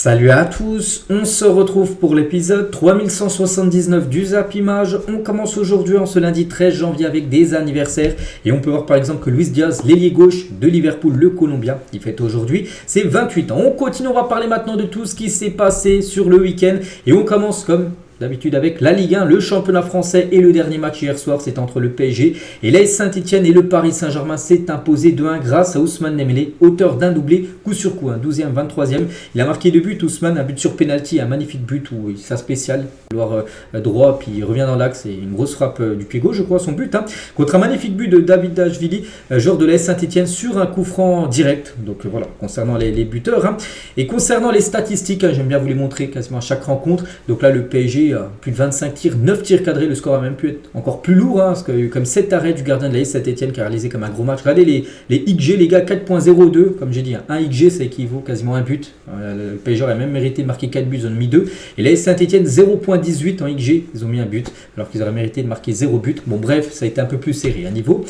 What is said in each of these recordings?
Salut à tous, on se retrouve pour l'épisode 3179 du Zap Image. On commence aujourd'hui en ce lundi 13 janvier avec des anniversaires et on peut voir par exemple que Luis Diaz, l'ailier gauche de Liverpool, le Colombien, qui fête aujourd'hui ses 28 ans. On continue, on va parler maintenant de tout ce qui s'est passé sur le week-end et on commence comme d'habitude avec la Ligue 1, le championnat français et le dernier match hier soir, c'est entre le PSG et l'AS Saint-Etienne et le Paris Saint-Germain s'est imposé 2-1 grâce à Ousmane Dembélé, auteur d'un doublé coup sur coup, 12e, 23e. Il a marqué 2 buts, Ousmane, un but sur penalty, un magnifique but où il sa spéciale, couloir droit, puis il revient dans l'axe et une grosse frappe du pied gauche, je crois, son but, contre un magnifique but de David Dashvili, joueur de l'AS Saint-Etienne sur un coup franc direct. Donc voilà, concernant les buteurs. Et concernant les statistiques, j'aime bien vous les montrer quasiment à chaque rencontre. Donc là, le PSG, plus de 25 tirs, 9 tirs cadrés, le score a même pu être encore plus lourd, parce qu'il y a eu comme 7 arrêts du gardien de l'AS Saint-Etienne qui a réalisé comme un gros match. Regardez les XG, les gars, 4.02, comme j'ai dit, un XG ça équivaut quasiment à un but. Le PSG aurait même mérité de marquer 4 buts, ils en ont mis 2. Et l'AS Saint-Etienne 0.18 en XG, ils ont mis un but, alors qu'ils auraient mérité de marquer 0 but. Bon bref, ça a été un peu plus serré à niveau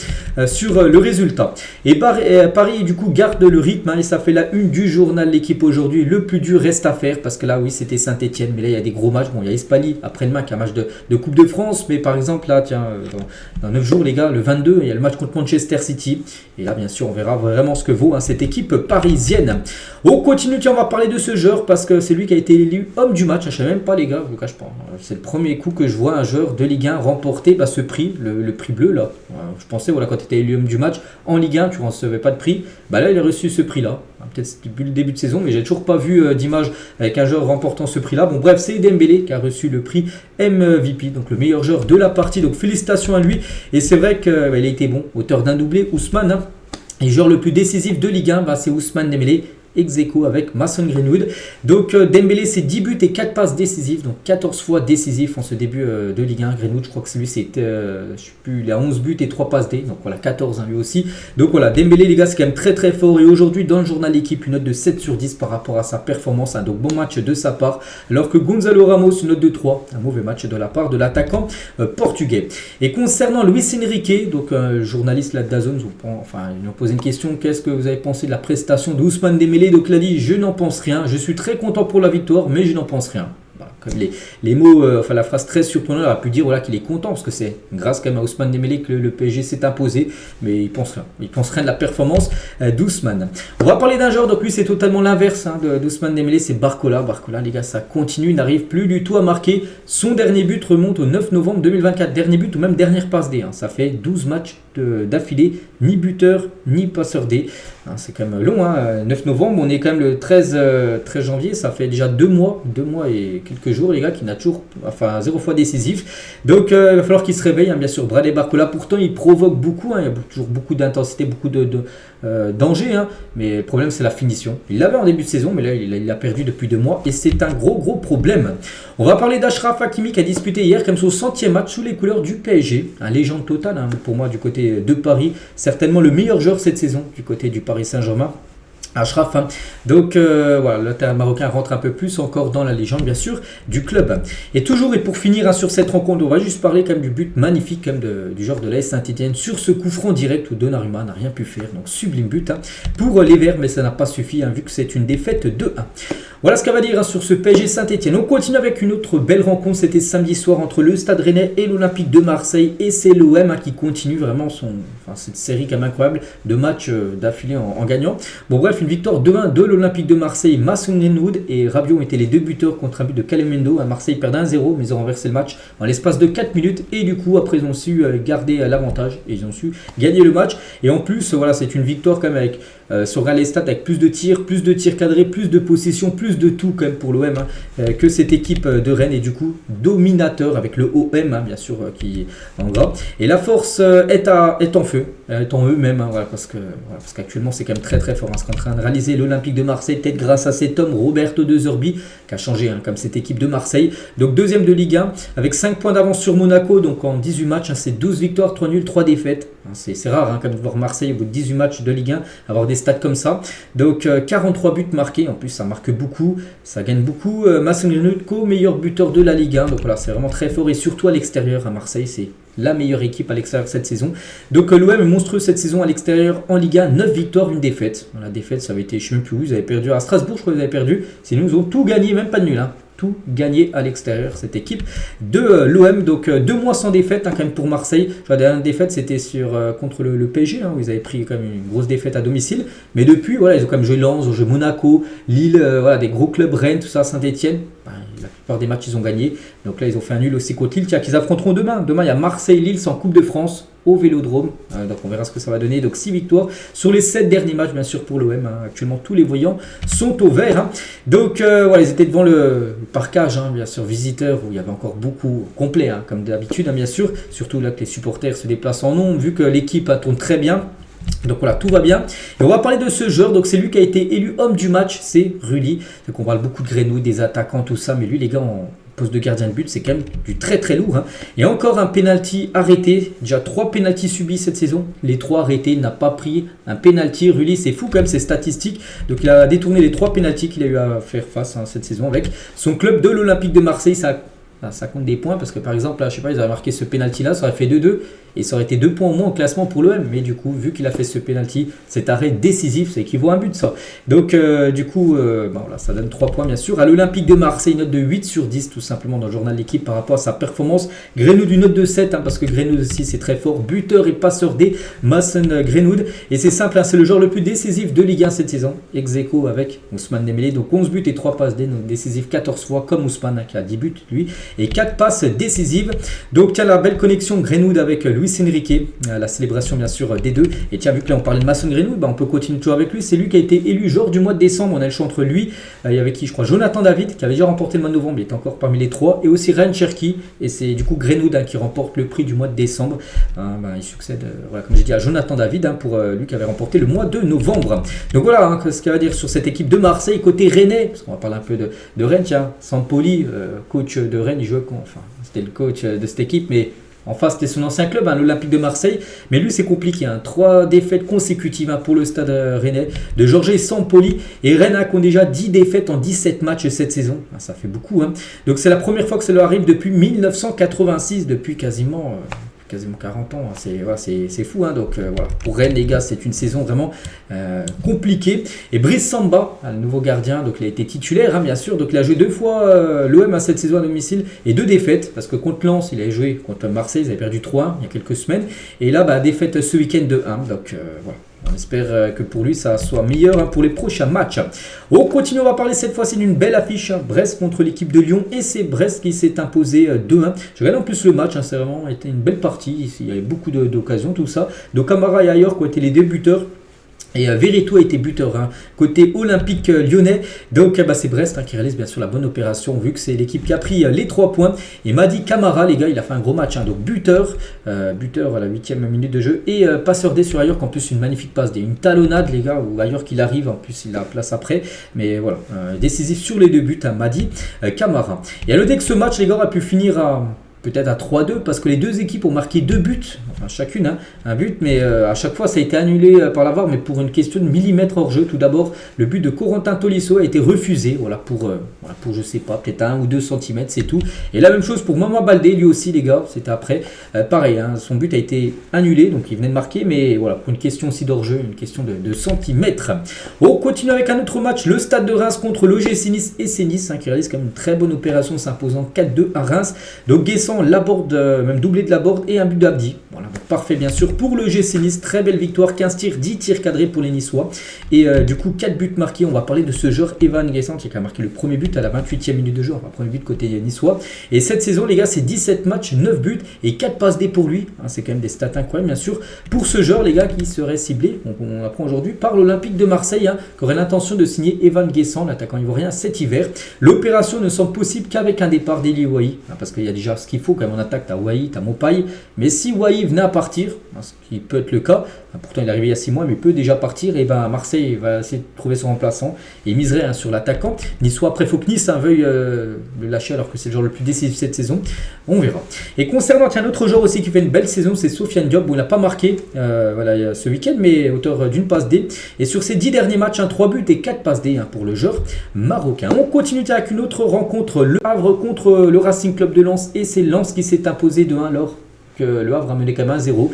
sur le résultat. Et Paris du coup garde le rythme, et ça fait la une du journal L'équipe aujourd'hui. Le plus dur reste à faire, parce que là oui c'était Saint-Etienne, mais là il y a des gros matchs. Bon, il y a Espali après-demain qui a un match de Coupe de France, mais par exemple là tiens dans 9 jours les gars, le 22 il y a le match contre Manchester City, et là bien sûr on verra vraiment ce que vaut cette équipe parisienne. On continue, tiens, on va parler de ce joueur parce que c'est lui qui a été élu homme du match. Je ne sais même pas les gars, je vous cache pas, c'est le premier coup que je vois un joueur de Ligue 1 remporter ce prix, le prix bleu là. Je pensais voilà, quand tu étais élu homme du match en Ligue 1 tu ne recevais pas de prix, là il a reçu ce prix là, peut-être depuis le début de saison, mais j'ai toujours pas vu d'image avec un joueur remportant ce prix là. Bon bref, c'est Dembélé qui a reçu le prix MVP, donc le meilleur joueur de la partie, donc félicitations à lui. Et c'est vrai qu'il a été bon, auteur d'un doublé, Ousmane, et le joueur le plus décisif de Ligue 1, c'est Ousmane Dembélé, ex-aequo avec Mason Greenwood. Donc Dembélé c'est 10 buts et 4 passes décisives, donc 14 fois décisif en ce début de Ligue 1. Greenwood, je crois que c'est lui, je sais plus, il a 11 buts et 3 passes D, donc voilà 14 lui aussi. Donc voilà, Dembélé les gars c'est quand même très très fort, et aujourd'hui dans le journal L'équipe une note de 7 sur 10 par rapport à sa performance, donc bon match de sa part, alors que Gonzalo Ramos une note de 3, un mauvais match de la part de l'attaquant portugais. Et concernant Luis Enrique, donc journaliste là de DAZN, ils nous ont posé une question: qu'est-ce que vous avez pensé de la prestation de Ousmane Dembélé? Donc il a dit: je n'en pense rien, je suis très content pour la victoire, mais je n'en pense rien. Voilà, comme les mots, la phrase très surprenante, on a pu dire voilà, qu'il est content, parce que c'est grâce quand même à Ousmane Dembélé que le PSG s'est imposé, mais il pense rien. Il pense rien de la performance d'Ousmane. On va parler d'un joueur, donc lui c'est totalement l'inverse d'Ousmane Dembélé, c'est Barcola. Barcola les gars, ça continue, il n'arrive plus du tout à marquer. Son dernier but remonte au 9 novembre 2024, dernier but ou même dernière passe D. Ça fait 12 matchs d'affilée, ni buteur ni passeur D. C'est quand même long, 9 novembre, on est quand même le 13 janvier, ça fait déjà 2 mois et quelques jours les gars, qui n'a toujours, 0 fois décisif. Donc il va falloir qu'il se réveille, bien sûr. Bradley Barcola, pourtant il provoque beaucoup, il y a toujours beaucoup d'intensité, beaucoup de danger, mais le problème c'est la finition. Il l'avait en début de saison, mais là il l'a perdu depuis 2 mois, et c'est un gros problème. On va parler d'Achraf Hakimi qui a disputé hier comme son 100e match sous les couleurs du PSG, un légende total pour moi du côté de Paris, certainement le meilleur joueur cette saison du côté du Paris Saint-Germain. Achraf, donc voilà, le Marocain rentre un peu plus encore dans la légende bien sûr du club. Et toujours, et pour finir sur cette rencontre, on va juste parler quand même du but magnifique quand même du joueur de l'AS Saint-Etienne sur ce coup franc direct où Donnarumma n'a rien pu faire, donc sublime but pour les Verts, mais ça n'a pas suffi vu que c'est une défaite 2-1. Voilà ce qu'on va dire sur ce PSG Saint-Etienne. On continue avec une autre belle rencontre, c'était samedi soir entre le Stade Rennais et l'Olympique de Marseille, et c'est l'OM qui continue vraiment cette série quand même incroyable de matchs d'affilée en gagnant. Bon bref, une victoire 2-1 de l'Olympique de Marseille. Mason Greenwood et Rabiot ont été les deux buteurs contre un but de Calemendo. À Marseille perd 1-0, mais ils ont renversé le match en l'espace de 4 minutes, et du coup après ils ont su garder l'avantage et ils ont su gagner le match. Et en plus voilà, c'est une victoire quand même avec sur les stats, avec plus de tirs cadrés, plus de possession, plus de tout quand même pour l'OM que cette équipe de Rennes, et du coup dominateur avec le OM bien sûr qui est en gras. Et la force est en feu, est en eux-mêmes, parce qu'actuellement c'est quand même très fort ce qu'est en train de réaliser l'Olympique de Marseille, peut-être grâce à cet homme Roberto De Zerbi qui a changé comme cette équipe de Marseille. Donc deuxième de Ligue 1 avec 5 points d'avance sur Monaco, donc en 18 matchs, c'est 12 victoires, 3 nuls, 3 défaites. C'est rare quand de voir Marseille au bout de 18 matchs de Ligue 1 avoir des stats comme ça. Donc 43 buts marqués, en plus ça marque beaucoup. beaucoup. Ça gagne beaucoup. Mason Greenwood, co-meilleur buteur de la Ligue 1. Donc voilà, c'est vraiment très fort. Et surtout à l'extérieur, à Marseille, c'est la meilleure équipe à l'extérieur cette saison. Donc l'OM est monstrueux cette saison à l'extérieur en Ligue 1. 9 victoires, une défaite. La défaite, ça avait été, je ne sais même plus où, ils avaient perdu à Strasbourg, je crois qu'ils avaient perdu. Sinon, ils ont tout gagné, même pas de nul. Hein. Tout gagné à l'extérieur, cette équipe de l'OM. Donc 2 mois sans défaite quand même pour Marseille. La dernière défaite c'était contre le PSG, où ils avaient pris quand même une grosse défaite à domicile. Mais depuis, voilà, ils ont quand même joué Lens, ils ont joué Monaco, Lille, voilà, des gros clubs, Rennes, tout ça, Saint-Etienne. La plupart des matchs ils ont gagné. Donc là ils ont fait un nul aussi contre Lille. Tiens, qu'ils affronteront demain. Demain il y a Marseille-Lille sans Coupe de France au Vélodrome. Donc on verra ce que ça va donner. Donc 6 victoires sur les 7 derniers matchs bien sûr pour l'OM. Actuellement tous les voyants sont au vert. Donc voilà, ils étaient devant le parcage bien sûr visiteur où il y avait encore beaucoup complet comme d'habitude bien sûr. Surtout là que les supporters se déplacent en nombre vu que l'équipe tourne très bien. Donc voilà, tout va bien. Et on va parler de ce joueur. Donc c'est lui qui a été élu homme du match, c'est Rulli. Donc on parle beaucoup de Greenwood, des attaquants, tout ça. Mais lui les gars, en poste de gardien de but, c'est quand même du très très lourd. Et encore un penalty arrêté. Déjà 3 penaltys subis cette saison. Les 3 arrêtés, il n'a pas pris un penalty. Rulli, c'est fou quand même, c'est statistique. Donc il a détourné les 3 penaltys qu'il a eu à faire face cette saison avec son club de l'Olympique de Marseille. Ça compte des points parce que par exemple, là, je sais pas, ils avaient marqué ce penalty là, ça aurait fait 2-2 et ça aurait été 2 points au moins au classement pour l'OM. Mais du coup, vu qu'il a fait ce penalty, cet arrêt décisif, ça équivaut à un but ça. Donc du coup, voilà, ça donne 3 points bien sûr. À l'Olympique de Marseille, note de 8 sur 10 tout simplement dans le journal de l'équipe par rapport à sa performance. Greenwood une note de 7 parce que Greenwood aussi c'est très fort. Buteur et passeur des Mason Greenwood. Et c'est simple, c'est le joueur le plus décisif de Ligue 1 cette saison. Ex-aequo avec Ousmane Dembélé. Donc 11 buts et 3 passes D, donc décisif 14 fois comme Ousmane qui a 10 buts lui. Et 4 passes décisives. Donc tiens, la belle connexion Greenwood avec Luis Enrique, la célébration bien sûr des deux. Et tiens, vu que là on parlait de Mason Greenwood, on peut continuer toujours avec lui. C'est lui qui a été élu joueur du mois de décembre. On a le choix entre lui, il y avait qui je crois, Jonathan David qui avait déjà remporté le mois de novembre, il est encore parmi les 3. Et aussi Ryan Cherki. Et c'est du coup Greenwood qui remporte le prix du mois de décembre. Il succède, voilà, comme j'ai dit, à Jonathan David pour lui qui avait remporté le mois de novembre. Donc voilà ce qu'il va dire sur cette équipe de Marseille. Côté Rennais, parce qu'on va parler un peu de Rennes, tiens, Sampoli, coach de Rennes, il jouait c'était le coach de cette équipe, mais en face c'était son ancien club, l'Olympique de Marseille. Mais lui c'est compliqué, 3 défaites consécutives pour le stade rennais de Jorge Sampoli. Et Rennes qui ont déjà 10 défaites en 17 matchs cette saison. Ça fait beaucoup. Donc c'est la première fois que ça leur arrive depuis 1986, depuis quasiment 40 ans, c'est fou. Donc voilà, pour Rennes les gars, c'est une saison vraiment compliquée. Et Brice Samba, le nouveau gardien, donc il a été titulaire bien sûr, donc il a joué 2 fois l'OM à cette saison à domicile et 2 défaites, parce que contre Lens il avait joué, contre Marseille ils avaient perdu 3 il y a quelques semaines, et là défaite ce week-end de 1, donc voilà. On espère que pour lui ça soit meilleur pour les prochains matchs. On continue, on va parler cette fois-ci d'une belle affiche. Brest contre l'équipe de Lyon, et c'est Brest qui s'est imposé 2-1. Je regarde en plus le match, c'est vraiment été une belle partie. Il y avait beaucoup d'occasions, tout ça. Donc Camara et Ayor qui ont été les 2 buteurs. Et Verretou a été buteur côté olympique lyonnais. Donc c'est Brest qui réalise bien sûr la bonne opération, vu que c'est l'équipe qui a pris les 3 points. Et Mady Camara, les gars, il a fait un gros match. Donc buteur à la 8e minute de jeu. Et passeur D sur Ayor, en plus une magnifique passe D. Une talonnade, les gars, où Ayor qu'il arrive. En plus il a la place après. Mais voilà, décisif sur les 2 buts à Mady Camara. Et à noter que ce match, les gars, aurait pu finir peut-être à 3-2 parce que les 2 équipes ont marqué 2 buts, enfin chacune un but, mais à chaque fois ça a été annulé par la VAR, mais pour une question de millimètres hors jeu. Tout d'abord, le but de Corentin Tolisso a été refusé, pour je sais pas, peut-être 1 ou 2 cm, c'est tout. Et la même chose pour Mama Baldé, lui aussi les gars, c'était après, pareil, son but a été annulé, donc il venait de marquer, mais voilà, pour une question aussi d'hors jeu, une question de centimètres. On continue avec un autre match, le Stade de Reims contre l'OGC Nice, et c'est Nice qui réalise quand même une très bonne opération, s'imposant 4-2 à Reims. Donc Guessant, Laborde, même doublé de Laborde et un but d'Abdi. Voilà, donc parfait bien sûr pour le GC Nice. Très belle victoire, 15 tirs, 10 tirs cadrés pour les Niçois. Et du coup 4 buts marqués. On va parler de ce joueur Evan Guessant qui a marqué le premier but à la 28e minute de jeu. Enfin, premier but côté niçois. Et cette saison les gars, c'est 17 matchs, 9 buts et 4 passes D pour lui. C'est quand même des stats incroyables bien sûr. Pour ce joueur les gars qui serait ciblé, donc on apprend aujourd'hui, par l'Olympique de Marseille qui aurait l'intention de signer Evan Guessant, l'attaquant ivoirien, cet hiver. L'opération ne semble possible qu'avec un départ d'Eli Wahi, parce qu'il y a déjà ce qu'il faut quand même en attaque. T'as Wahi, t'as Mopaï, mais si Wahi venait à partir, ce qui peut être le cas, Pourtant, il est arrivé il y a 6 mois, mais il peut déjà partir. Et ben Marseille va essayer de trouver son remplaçant et miserait sur l'attaquant niçois. Après, il faut que Nice veuille le lâcher alors que c'est le joueur le plus décisif cette saison. On verra. Et concernant un autre joueur aussi qui fait une belle saison, c'est Sofiane Diop. Bon, il n'a pas marqué ce week-end, mais auteur d'une passe D. Et sur ses 10 derniers matchs, 3 buts et 4 passes D pour le joueur marocain. On continue avec une autre rencontre, Le Havre contre le Racing Club de Lens. Et c'est Lens qui s'est imposé de 1 alors que Le Havre a mené quand même 1-0.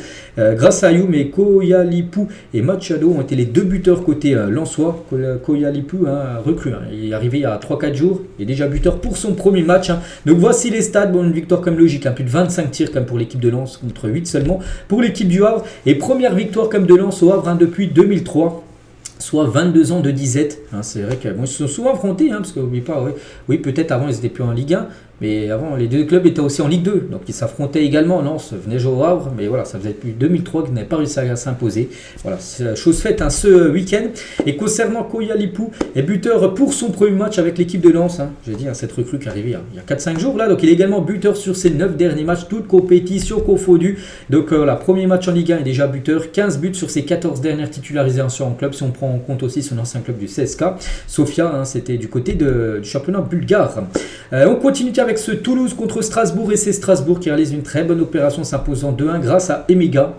Grâce à Ayoum et Koyalipou et Machado ont été les 2 buteurs côté lensois. Koyalipou, recrue, il est arrivé il y a 3-4 jours, il est déjà buteur pour son premier match. Donc voici les stats, une victoire comme logique, plus de 25 tirs comme pour l'équipe de Lens contre 8 seulement pour l'équipe du Havre. Et première victoire comme de Lens au Havre depuis 2003. Soit 22 ans de disette. C'est vrai qu'ils se sont souvent affrontés, parce que n'oubliez pas, oui, peut-être avant ils étaient plus en Ligue 1, mais avant les 2 clubs étaient aussi en Ligue 2, donc ils s'affrontaient également. Lens venait jouer au Havre, mais voilà, ça faisait depuis 2003 qu'ils n'avaient pas réussi à s'imposer. Voilà, c'est chose faite ce week-end. Et concernant Koyalipou, est buteur pour son premier match avec l'équipe de Lens. J'ai dit, cette recrue qui est arrivée il y a 4-5 jours là, donc il est également buteur sur ses 9 derniers matchs, toutes compétitions confondues. Donc premier match en Ligue 1 est déjà buteur, 15 buts sur ses 14 dernières titularisations en club, si on prend en compte aussi son ancien club du CSK Sofia, c'était du côté du championnat bulgare. On continue avec ce Toulouse contre Strasbourg, et c'est Strasbourg qui réalise une très bonne opération s'imposant 2-1 grâce à Emega,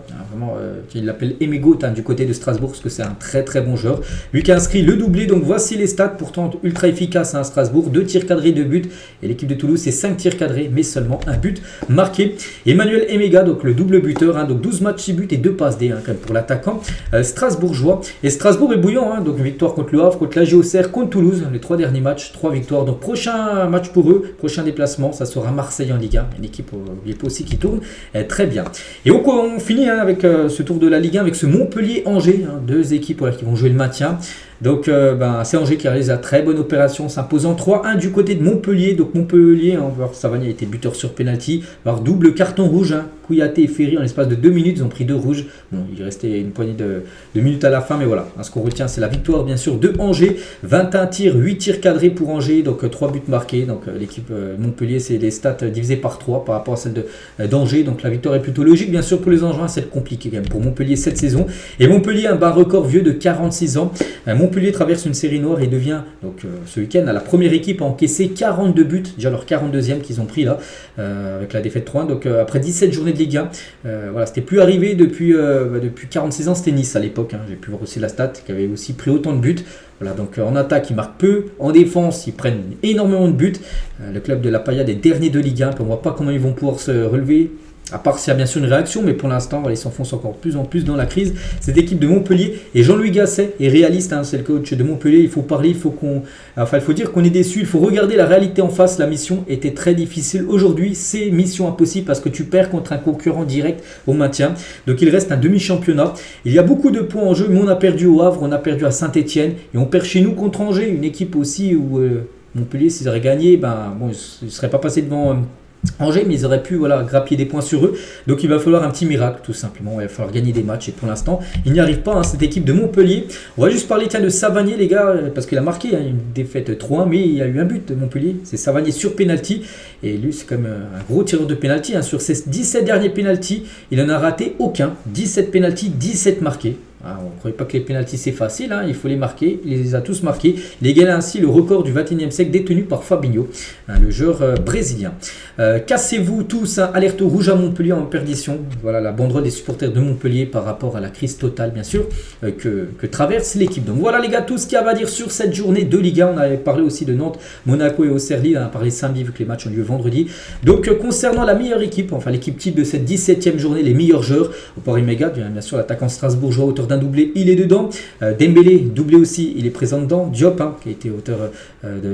il l'appelle Emegot du côté de Strasbourg parce que c'est un très très bon joueur, lui qui a inscrit le doublé. Donc voici les stats, pourtant ultra efficaces à Strasbourg, 2 tirs cadrés, 2 buts, et l'équipe de Toulouse c'est 5 tirs cadrés mais seulement 1 but marqué. Emmanuel Emega, donc le double buteur, donc 12 matchs, 6 buts et 2 passes D quand même pour l'attaquant strasbourgeois. Et Strasbourg est bouillant, donc une victoire contre le Havre, contre la Auxerre, contre Toulouse, les 3 derniers matchs, 3 victoires. Donc prochain match pour eux, prochain déplacement, ça sera Marseille en Ligue 1, une équipe aussi qui tourne très bien. Et on finit avec ce tour de la Ligue 1 avec ce Montpellier-Angers, 2 équipes qui vont jouer le maintien. Donc c'est Angers qui réalise la très bonne opération s'imposant 3-1 du côté de Montpellier. Donc Montpellier, on va voir, Savanier a été buteur sur penalty, alors double carton rouge, Kouyaté et Ferry en l'espace de 2 minutes, ils ont pris 2 rouges. Bon, il restait une poignée de minutes à la fin, mais voilà, ce qu'on retient c'est la victoire bien sûr de Angers, 21 tirs, 8 tirs cadrés pour Angers, donc 3 buts marqués. Donc l'équipe Montpellier, c'est les stats divisées par 3 par rapport à celle d'Angers, donc la victoire est plutôt logique. Bien sûr pour les Angevins c'est compliqué quand même pour Montpellier cette saison, et Montpellier un bas record vieux de 46 ans. Montpellier traverse une série noire et devient donc ce week-end la première équipe à encaisser 42 buts, déjà leur 42e qu'ils ont pris là avec la défaite 3-1. Donc après 17 journées de Ligue 1, c'était plus arrivé depuis 46 ans, c'était Nice à l'époque, j'ai pu voir aussi la stat qui avait aussi pris autant de buts. Voilà, donc en attaque ils marquent peu, en défense ils prennent énormément de buts. Le club de la Paillade est dernier de Ligue 1, on ne voit pas comment ils vont pouvoir se relever. À part s'il y a bien sûr une réaction, mais pour l'instant, ils s'enfoncent encore plus en plus dans la crise. Cette équipe de Montpellier, et Jean-Louis Gasset est réaliste, c'est le coach de Montpellier. Il faut parler, il faut dire qu'on est déçu, il faut regarder la réalité en face. La mission était très difficile. Aujourd'hui, c'est mission impossible parce que tu perds contre un concurrent direct au maintien. Donc il reste un demi-championnat. Il y a beaucoup de points en jeu, mais on a perdu au Havre, on a perdu à Saint-Etienne, et on perd chez nous contre Angers, une équipe aussi où Montpellier, s'ils auraient gagné, ils ne seraient pas passés devant Angers, mais ils auraient pu grappiller des points sur eux. Donc il va falloir un petit miracle tout simplement, il va falloir gagner des matchs, et pour l'instant il n'y arrive pas, cette équipe de Montpellier. On va juste parler de Savanier les gars, parce qu'il a marqué une défaite 3-1, mais il y a eu un but de Montpellier, c'est Savanier sur penalty, et lui c'est comme un gros tireur de penalty, sur ses 17 derniers penalty il en a raté aucun, 17 penalty, 17 marqués. On ne croyait pas que les pénaltys c'est facile, il faut les marquer, il les a tous marqués. Il égale ainsi le record du 21e siècle détenu par Fabinho, le joueur brésilien. Cassez-vous tous, alerte rouge à Montpellier en perdition. Voilà la banderole des supporters de Montpellier par rapport à la crise totale bien sûr que traverse l'équipe. Donc voilà les gars, tout ce qu'il y a à dire sur cette journée de Ligue 1. On avait parlé aussi de Nantes, Monaco et Auxerre. On a parlé samedi vu que les matchs ont lieu vendredi. Donc concernant la meilleure équipe, enfin l'équipe type de cette 17e journée, les meilleurs joueurs, au Paris Méga, bien sûr l'attaquant strasbourgeois auteur d'un doublé, il est dedans. Dembélé, doublé aussi, il est présent dedans. Diop, qui a été auteur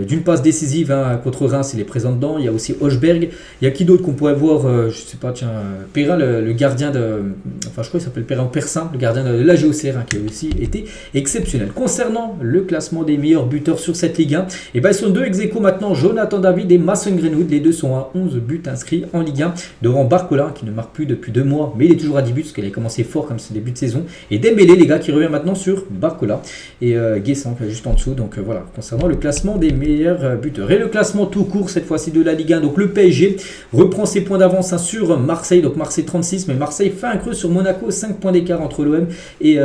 d'une passe décisive contre Reims, il est présent dedans. Il y a aussi Hochberg. Il y a qui d'autre qu'on pourrait voir, je sais pas, Perrin, le gardien de, enfin je crois qu'il s'appelle Perrin Persin, le gardien de la Auxerre, qui a aussi été exceptionnel. Concernant le classement des meilleurs buteurs sur cette Ligue 1, ils sont 2 ex-aequo maintenant, Jonathan David et Mason Greenwood. Les deux sont à 11 buts inscrits en Ligue 1, devant Barcola qui ne marque plus depuis 2 mois, mais il est toujours à 10 buts parce qu'il a commencé fort comme ce début de saison. Et Dembélé Dembélé les gars qui revient maintenant sur Barcola et Guessant juste en dessous. Donc voilà, concernant le classement des meilleurs buteurs. Et le classement tout court cette fois-ci de la Ligue 1. Donc le PSG reprend ses points d'avance sur Marseille. Donc Marseille 36, mais Marseille fait un creux sur Monaco. 5 points d'écart entre l'OM et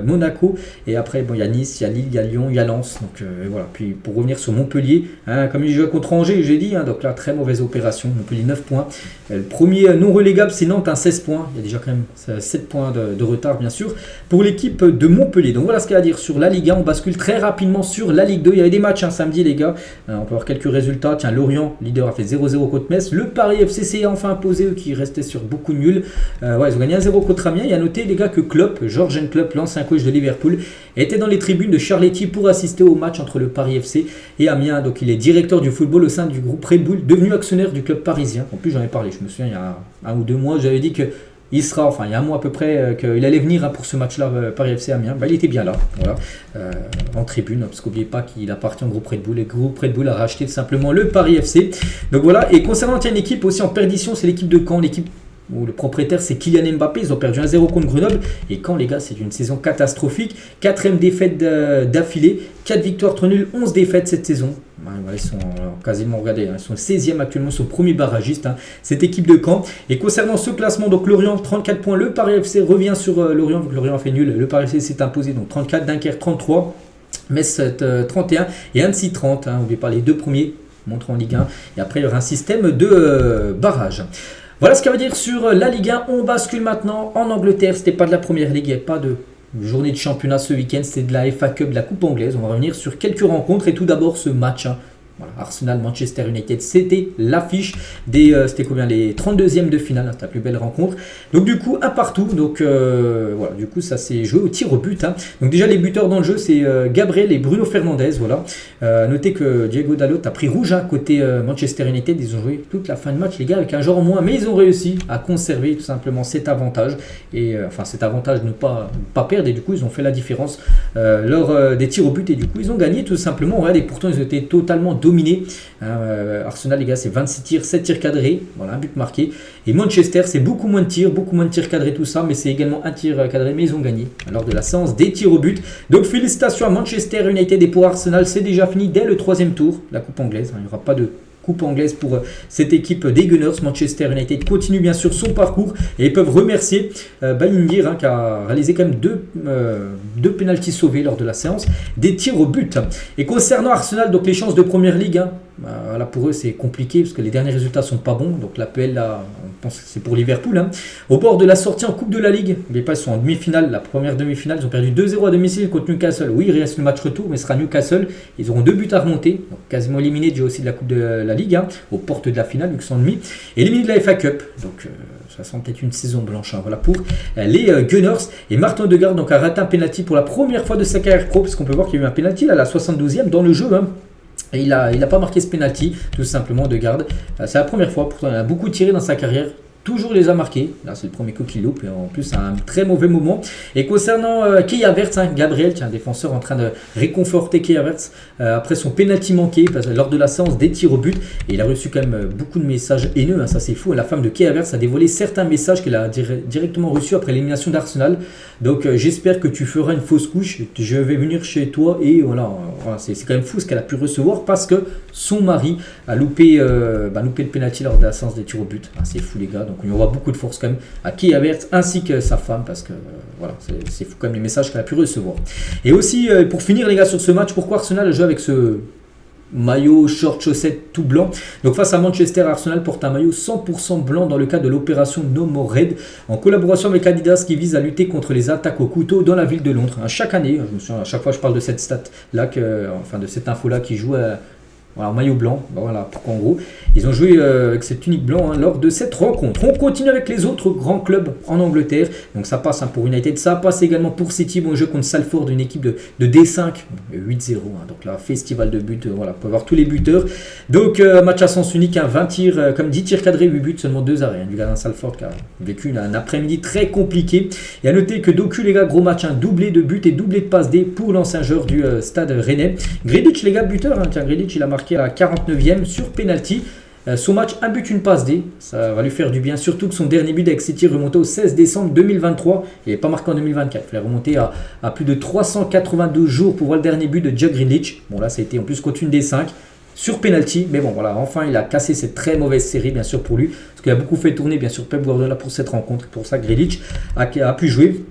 Monaco. Et après, bon, il y a Nice, il y a Lille, il y a Lyon, il y a Lens. Donc voilà. Puis pour revenir sur Montpellier, hein, comme il joue contre Angers, j'ai dit, hein, donc là, très mauvaise opération. Montpellier 9 points. Le premier non relégable, c'est Nantes, 16 points. Il y a déjà quand même 7 points de retard, bien sûr, pour l'équipe de Montpellier. Donc voilà ce qu'il y a à dire sur la Ligue 1. On bascule très rapidement sur la Ligue 2. Il y avait des matchs samedi, les gars. On peut avoir quelques résultats. Tiens, Lorient, leader, a fait 0-0 contre Metz. Le Paris FC a enfin imposé, eux qui restaient sur beaucoup de nuls. Ils ont gagné 1-0 contre Amiens. Il y a noté, les gars, que Klopp, Jürgen Klopp, l'ancien coach de Liverpool, était dans les tribunes de Charletti pour assister au match entre le Paris FC et Amiens. Donc il est directeur du football au sein du groupe Red Bull, devenu actionnaire du club parisien. En plus, j'en ai parlé. Je me souviens, il y a 1 ou 2 mois, j'avais dit que il sera, enfin il y a un mois à peu près, qu'il allait venir pour ce match-là, Paris FC Amiens. Il était bien là, voilà, en tribune, parce qu'oubliez pas qu'il appartient au groupe Red Bull, et le groupe Red Bull a racheté tout simplement le Paris FC. Donc voilà, et concernant une équipe aussi en perdition, c'est l'équipe de Caen, l'équipe où le propriétaire c'est Kylian Mbappé. Ils ont perdu 1-0 contre Grenoble. Et Caen, les gars, c'est une saison catastrophique. 4e défaite d'affilée, 4 victoires, 3 nuls, 11 défaites cette saison. Ils sont quasiment, regardez, ils sont 16e actuellement, son premier barragiste, cette équipe de Caen. Et concernant ce classement, donc Lorient 34 points, le Paris FC revient sur Lorient, vu que Lorient a fait nul, le Paris FC s'est imposé, donc 34, Dunkerque 33, Metz 31 et Annecy 30, n'oubliez pas les 2 premiers montrent en Ligue 1. Et après il y aura un système de barrage. Voilà ce qu'il y a à dire sur la Ligue 1. On bascule maintenant en Angleterre. C'était pas de la première ligue, il n'y avait pas de journée de championnat ce week-end, c'était de la FA Cup, de la Coupe anglaise. On va revenir sur quelques rencontres et tout d'abord ce match. Voilà, Arsenal-Manchester United, c'était l'affiche des c'était combien, les 32e de finale, c'était la plus belle rencontre. Donc du coup, un partout. Donc voilà, du coup ça s'est joué au tir au but. Donc déjà les buteurs dans le jeu, c'est Gabriel et Bruno Fernandes. Voilà. Notez que Diego Dalot a pris rouge côté Manchester United. Ils ont joué toute la fin de match, les gars, avec un joueur en moins, mais ils ont réussi à conserver tout simplement cet avantage et enfin cet avantage de ne pas perdre. Et du coup, ils ont fait la différence lors des tirs au but et du coup, ils ont gagné tout simplement. Regardez, pourtant ils étaient totalement dominé. Arsenal, les gars, c'est 26 tirs, 7 tirs cadrés, voilà, un but marqué. Et Manchester, c'est beaucoup moins de tirs cadrés, tout ça, mais c'est également un tir cadré, mais ils ont gagné lors de la séance des tirs au but. Donc félicitations à Manchester United, et pour Arsenal, c'est déjà fini dès le 3e tour, la Coupe anglaise. Il n'y aura pas de Coupe anglaise pour cette équipe des Gunners. Manchester United continue bien sûr son parcours et ils peuvent remercier Bayindir qui a réalisé quand même deux pénaltys sauvés lors de la séance des tirs au but. Et concernant Arsenal, donc les chances de Première Ligue, là pour eux c'est compliqué parce que les derniers résultats sont pas bons. Donc l'APL là, on pense que c'est pour Liverpool. Au bord de la sortie en Coupe de la Ligue, mais pas, ils sont en demi-finale, la première demi-finale, ils ont perdu 2-0 à domicile contre Newcastle. Oui, il reste le match retour, mais ce sera Newcastle. Ils auront 2 buts à remonter, donc quasiment éliminés déjà aussi de la Coupe de la Ligue, aux portes de la finale, vu qu'ils sont en demi, éliminés de la FA Cup. Donc ça sent peut-être une saison blanche. Voilà pour les Gunners. Et Martin Odegaard donc a raté un penalty pour la première fois de sa carrière pro, parce qu'on peut voir qu'il y a eu un penalty là, à la 72e dans le jeu. Et il a pas marqué ce penalty, tout simplement, Odegaard. C'est la première fois, pourtant il a beaucoup tiré dans sa carrière. Toujours les a marqués. Là, c'est le premier coup qu'il loupe. Et en plus, c'est un très mauvais moment. Et concernant Kai Havertz, Gabriel, qui est un défenseur en train de réconforter Kai Havertz après son penalty manqué lors de la séance des tirs au but. Et il a reçu quand même beaucoup de messages haineux. Ça, c'est fou. Et la femme de Kai Havertz a dévoilé certains messages qu'elle a directement reçus après l'élimination d'Arsenal. Donc, j'espère que tu feras une fausse couche. Je vais venir chez toi. Et voilà, c'est quand même fou ce qu'elle a pu recevoir parce que son mari a loupé le penalty lors de la séance des tirs au but. C'est fou, les gars. Donc il y aura beaucoup de force quand même à Kai Havertz ainsi que sa femme parce que voilà, c'est fou quand même les messages qu'elle a pu recevoir. Et aussi pour finir, les gars, sur ce match, pourquoi Arsenal joue avec ce maillot, short, chaussettes tout blanc. Donc face à Manchester, Arsenal porte un maillot 100% blanc dans le cadre de l'opération No More Red, en collaboration avec Adidas, qui vise à lutter contre les attaques au couteau dans la ville de Londres. Chaque année, à chaque fois je parle de cette stat là, de cette info là qui joue en maillot blanc. Voilà pourquoi en gros ils ont joué avec cette tunique blanc lors de cette rencontre. On continue avec les autres grands clubs en Angleterre. Donc ça passe pour United, ça passe également pour City. Bon jeu contre Salford, une équipe de D5, 8-0. Donc là, festival de buts, voilà, on peut voir tous les buteurs. Donc match à sens unique, 20 tirs, comme 10 tirs cadrés, 8 buts, seulement 2 arrêts. Du gardien Salford qui a vécu un après-midi très compliqué. Et à noter que Doku, les gars, gros match, doublé de buts et doublé de passes D pour l'ancien joueur du stade rennais. Grealish, les gars, buteur. Grealish, il a marqué à la 49e sur penalty. Son match, un but, une passe D, ça va lui faire du bien, surtout que son dernier but avec City remontait au 16 décembre 2023, il n'est pas marqué en 2024, il fallait remonter à plus de 382 jours pour voir le dernier but de Jack Grealish. Bon là ça a été en plus contre une des 5 sur penalty, mais bon voilà, enfin il a cassé cette très mauvaise série bien sûr pour lui, parce qu'il a beaucoup fait tourner bien sûr Pep Guardiola pour cette rencontre, pour ça Grealish a pu jouer.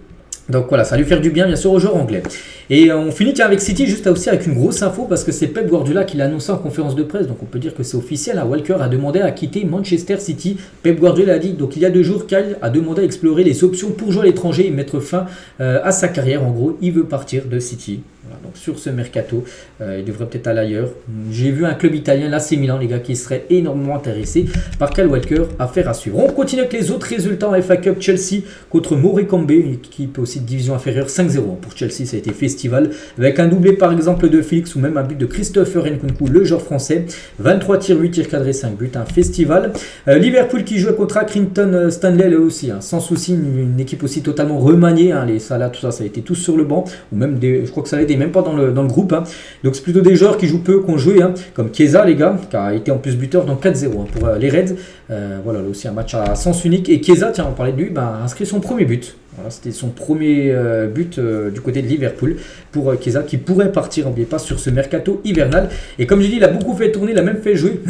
Donc voilà, ça va lui faire du bien bien sûr aux joueurs anglais. Et on finit avec City juste aussi avec une grosse info parce que c'est Pep Guardiola qui l'a annoncé en conférence de presse, donc on peut dire que c'est officiel. Walker a demandé à quitter Manchester City. Pep Guardiola a dit donc il y a 2 jours Kyle a demandé à explorer les options pour jouer à l'étranger et mettre fin à sa carrière. En gros, il veut partir de City. Voilà, donc sur ce mercato, il devrait peut-être aller ailleurs. J'ai vu un club italien, l'AC Milan, les gars, qui serait énormément intéressé par Kyle Walker. Affaire à suivre. On continue avec les autres résultats en FA Cup. Chelsea contre Morecambe, une équipe aussi de division inférieure, 5-0 pour Chelsea, ça a été festival. Avec un doublé par exemple de Félix ou même un but de Christopher Nkunku, le joueur français. 23 tirs, 8 tirs cadrés, 5 buts, un festival. Liverpool qui joue contre Accrington Stanley, là aussi, sans souci, une équipe aussi totalement remaniée. Les Salah, tout ça, ça a été tous sur le banc. Ou même je crois que ça a été même pas dans le groupe. Donc c'est plutôt des joueurs qui jouent peu, qui ont joué, comme Chiesa, les gars, qui a été en plus buteur, donc 4-0 pour les Reds. Voilà, là aussi un match à sens unique. Et Chiesa, tiens, on parlait de lui, a inscrit son premier but. Voilà, c'était son premier but du côté de Liverpool pour Chiesa qui pourrait partir, n'oubliez pas, sur ce mercato hivernal. Et comme je dis, il a beaucoup fait tourner, il a même fait jouer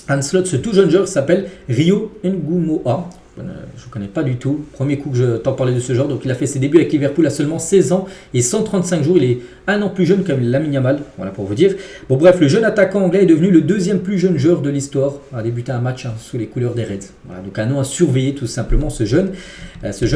un slot, ce tout jeune joueur s'appelle Rio Ngumoa. Je ne connais pas du tout. Premier coup que je t'en parlais de ce genre. Donc il a fait ses débuts avec Liverpool à seulement 16 ans et 135 jours. Il est un an plus jeune que Lamine Yamal. Voilà pour vous dire. Bon bref, le jeune attaquant anglais est devenu le 2e plus jeune joueur de l'histoire à débuter un match sous les couleurs des Reds. Voilà, donc un nom à surveiller tout simplement ce jeune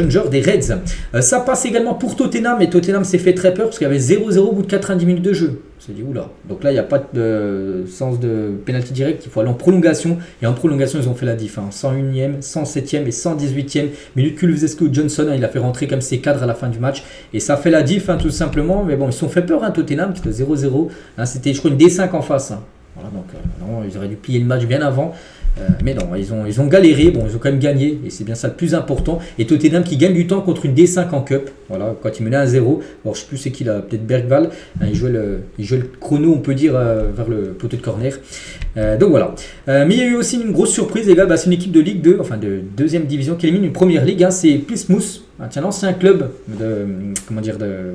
joueur des Reds. Ça passe également pour Tottenham. Et Tottenham s'est fait très peur parce qu'il y avait 0-0 au bout de 90 minutes de jeu. On s'est dit oula. Donc là il n'y a pas de sens de pénalty direct. Il faut aller en prolongation. Et en prolongation ils ont fait la diff. 101e, 107e et 118e minute. Kulusevski Johnson, il a fait rentrer comme ses cadres à la fin du match. Et ça fait la diff tout simplement. Mais bon, ils se sont fait peur Tottenham, c'était 0-0. C'était je crois une D5 en face. Voilà, donc non, ils auraient dû plier le match bien avant. Mais non, ils ont galéré, bon, ils ont quand même gagné, et c'est bien ça le plus important. Et Tottenham qui gagne du temps contre une D5 en Cup, voilà, quand il menait 1-0. Alors je sais plus c'est qui là, peut-être Bergval, il jouait le chrono, on peut dire, vers le poteau de corner. Donc voilà. Mais il y a eu aussi une grosse surprise, les gars, c'est une équipe de Ligue 2, enfin de 2e division qui élimine une première ligue, c'est Plymouth. Tiens, l'ancien club de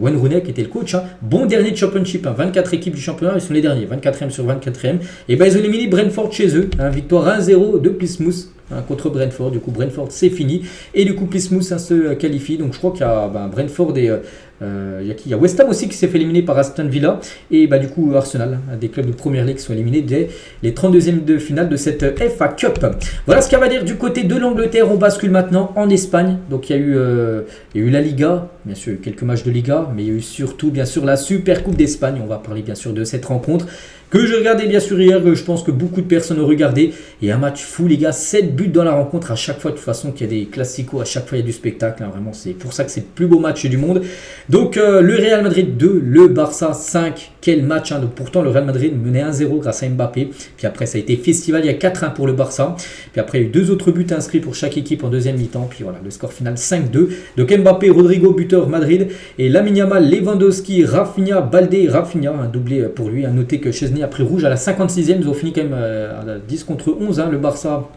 Wayne Rooney qui était le coach. Bon dernier de Championship, 24 équipes du championnat, ils sont les derniers, 24e sur 24e. Et ils ont éliminé Brentford chez eux, victoire 1-0 de Plymouth contre Brentford. Du coup, Brentford c'est fini. Et du coup, Plymouth se qualifie. Donc je crois qu'il y a Brentford et il y a West Ham aussi qui s'est fait éliminer par Aston Villa. Et du coup, Arsenal, des clubs de première ligue qui sont éliminés dès les 32e de finale de cette FA Cup. Voilà ce qu'il va dire du côté de l'Angleterre. On bascule maintenant en Espagne. Donc il y a eu la Liga, bien sûr, quelques matchs de Liga, mais il y a eu surtout, bien sûr, la Super Coupe d'Espagne. On va parler, bien sûr, de cette rencontre que j'ai regardé, bien sûr, hier. Je pense que beaucoup de personnes ont regardé. Et un match fou, les gars. 7 buts dans la rencontre. À chaque fois, de toute façon, qu'il y a des classicos, à chaque fois, il y a du spectacle. Vraiment, c'est pour ça que c'est le plus beau match du monde. Donc, le Real Madrid 2, le Barça 5. Quel match, Donc, pourtant, le Real Madrid menait 1-0 grâce à Mbappé. Puis après, ça a été festival. Il y a 4-1 pour le Barça. Puis après, il y a eu 2 autres buts inscrits pour chaque équipe en deuxième mi-temps. Puis voilà, le score final 5-2. Donc, Mbappé, Rodrigo, buteur Madrid. Et Lamine Yamal, Lewandowski, Rafinha, Baldé, Rafinha, un doublé pour lui. À noter que Chesney a pris rouge à la 56e. Ils ont fini quand même à 10 contre 11. Le Barça,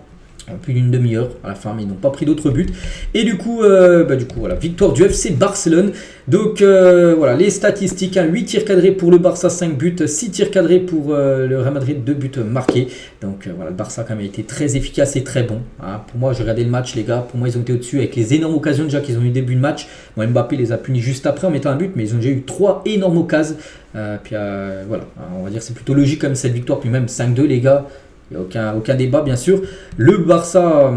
plus d'une demi-heure à la fin, mais ils n'ont pas pris d'autres buts. Et du coup, voilà, victoire du FC Barcelone. Donc voilà, les statistiques, 8 tirs cadrés pour le Barça, 5 buts, 6 tirs cadrés pour le Real Madrid, 2 buts marqués. Donc voilà, le Barça quand même a été très efficace et très bon. Pour moi, j'ai regardé le match, les gars, pour moi ils ont été au-dessus avec les énormes occasions déjà qu'ils ont eu début de match. Bon, Mbappé les a punis juste après en mettant un but, mais ils ont déjà eu 3 énormes occasions. Voilà, on va dire que c'est plutôt logique comme cette victoire, puis même 5-2 les gars. Il n'y a aucun débat, bien sûr. Le Barça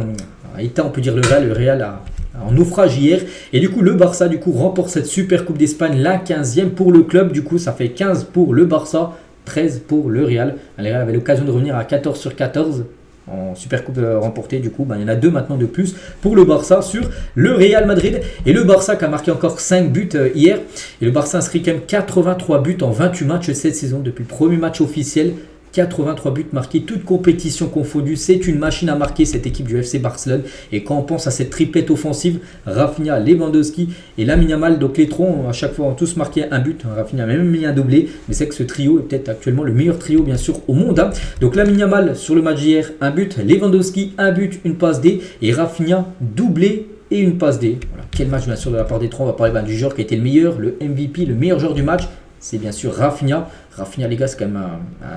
a été, on peut dire, le Real en naufrage hier. Et du coup, le Barça remporte cette Super Coupe d'Espagne, la 15e pour le club. Du coup, ça fait 15 pour le Barça, 13 pour le Real. Le Real avait l'occasion de revenir à 14 sur 14 en Super Coupe remportée. Du coup, il y en a 2 maintenant de plus pour le Barça sur le Real Madrid. Et le Barça qui a marqué encore 5 buts hier. Et le Barça inscrit quand même 83 buts en 28 matchs cette saison depuis le premier match officiel. 83 buts marqués, toutes compétitions confondues. C'est une machine à marquer cette équipe du FC Barcelone. Et quand on pense à cette triplette offensive, Rafinha, Lewandowski et Lamine Yamal, donc les trois à chaque fois ont tous marqué un but. Rafinha a même mis un doublé, mais c'est que ce trio est peut-être actuellement le meilleur trio bien sûr au monde. Donc Lamine Yamal sur le match d'hier, un but, Lewandowski, un but, une passe D et Rafinha doublé et une passe D. Voilà. Quel match bien sûr de la part des trois. On va parler du joueur qui a été le meilleur, le MVP, le meilleur joueur du match. C'est bien sûr Rafinha. Rafinha, les gars, c'est quand même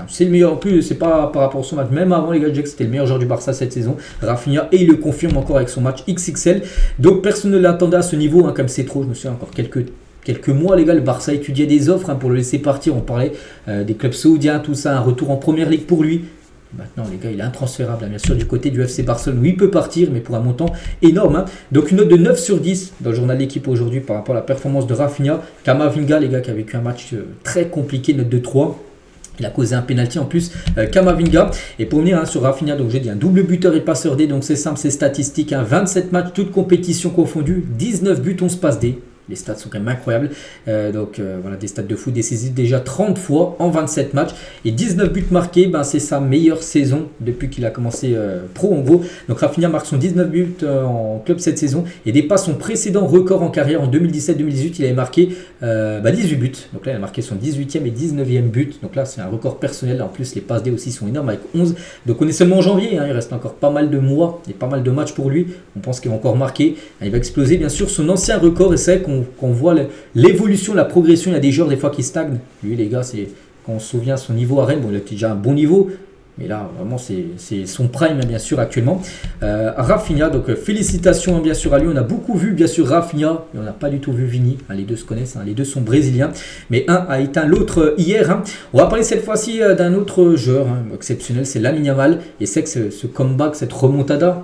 c'est le meilleur. En plus, c'est pas par rapport à son match. Même avant, les gars, je disais que c'était le meilleur joueur du Barça cette saison. Rafinha, et il le confirme encore avec son match XXL. Donc, personne ne l'attendait à ce niveau, comme c'est trop. Je me souviens encore quelques mois, les gars, le Barça étudiait des offres pour le laisser partir. On parlait des clubs saoudiens, tout ça, un retour en première ligue pour lui. Maintenant, les gars, il est intransférable, bien sûr, du côté du FC Barcelone, où il peut partir, mais pour un montant énorme. Donc, une note de 9 sur 10 dans le journal d'équipe aujourd'hui par rapport à la performance de Rafinha. Camavinga, les gars, qui a vécu un match très compliqué, note de 3. Il a causé un penalty en plus, Camavinga. Et pour venir sur Rafinha, donc j'ai dit un double buteur et passeur D, donc c'est simple, c'est statistique. 27 matchs, toutes compétitions confondues, 19 buts, 11 passes D. Les stats sont quand même incroyables. Voilà, des stats de foot décisifs déjà 30 fois en 27 matchs. Et 19 buts marqués, c'est sa meilleure saison depuis qu'il a commencé pro en gros. Donc Rafinha marque son 19 buts en club cette saison et dépasse son précédent record en carrière en 2017-2018. Il avait marqué 18 buts. Donc là, il a marqué son 18e et 19e but. Donc là, c'est un record personnel. En plus, les passes D aussi sont énormes avec 11. Donc on est seulement en janvier. Il reste encore pas mal de mois et pas mal de matchs pour lui. On pense qu'il va encore marquer. Il va exploser bien sûr son ancien record et c'est qu'on voit l'évolution, la progression. Il y a des joueurs des fois qui stagnent. Lui, les gars, c'est quand on se souvient son niveau à Rennes, il a déjà un bon niveau. Mais là, vraiment, c'est son prime, bien sûr, actuellement. Rafinha, donc félicitations, bien sûr, à lui. On a beaucoup vu, bien sûr, Rafinha. Et on n'a pas du tout vu Vini. Les deux se connaissent, les deux sont brésiliens. Mais un a éteint l'autre hier. On va parler cette fois-ci d'un autre joueur exceptionnel, c'est Lamine Yamal. Et c'est que ce comeback, cette remontada,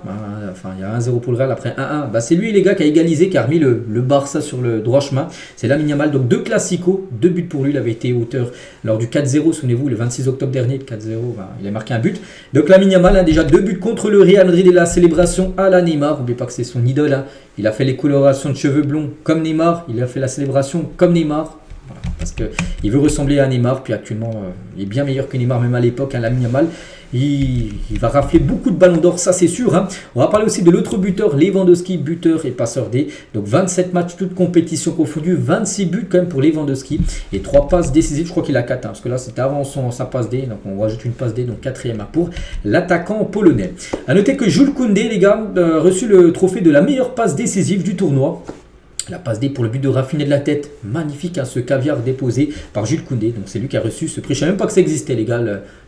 il y a 1-0 pour le Real, après 1-1. C'est lui, les gars, qui a égalisé, qui a remis le Barça sur le droit chemin. C'est Lamine Yamal, donc 2 classicos, 2 buts pour lui. Il avait été auteur lors du 4-0, souvenez-vous, le 26 octobre dernier, le 4-0, il a marqué un but. Donc Lamine Yamal a déjà 2 buts contre le Real Madrid et la célébration à la Neymar. N'oubliez pas que c'est son idole. Il a fait les colorations de cheveux blonds comme Neymar. Il a fait la célébration comme Neymar. Voilà, parce qu'il veut ressembler à Neymar. Puis actuellement, il est bien meilleur que Neymar, même à l'époque. Lamine Yamal. Il va rafler beaucoup de ballons d'or, ça c'est sûr. On va parler aussi de l'autre buteur, Lewandowski, buteur et passeur D. Donc 27 matchs, toutes compétitions confondues, 26 buts quand même pour Lewandowski. Et 3 passes décisives, je crois qu'il a 4. Parce que là c'était avant sa passe D. Donc on rajoute une passe D, donc 4e pour l'attaquant polonais. A noter que Jules Koundé, les gars, a reçu le trophée de la meilleure passe décisive du tournoi. La passe D pour le but de Rafinha de la tête. Magnifique, ce caviar déposé par Jules Koundé. Donc c'est lui qui a reçu ce prix. Je ne savais même pas que ça existait, les gars,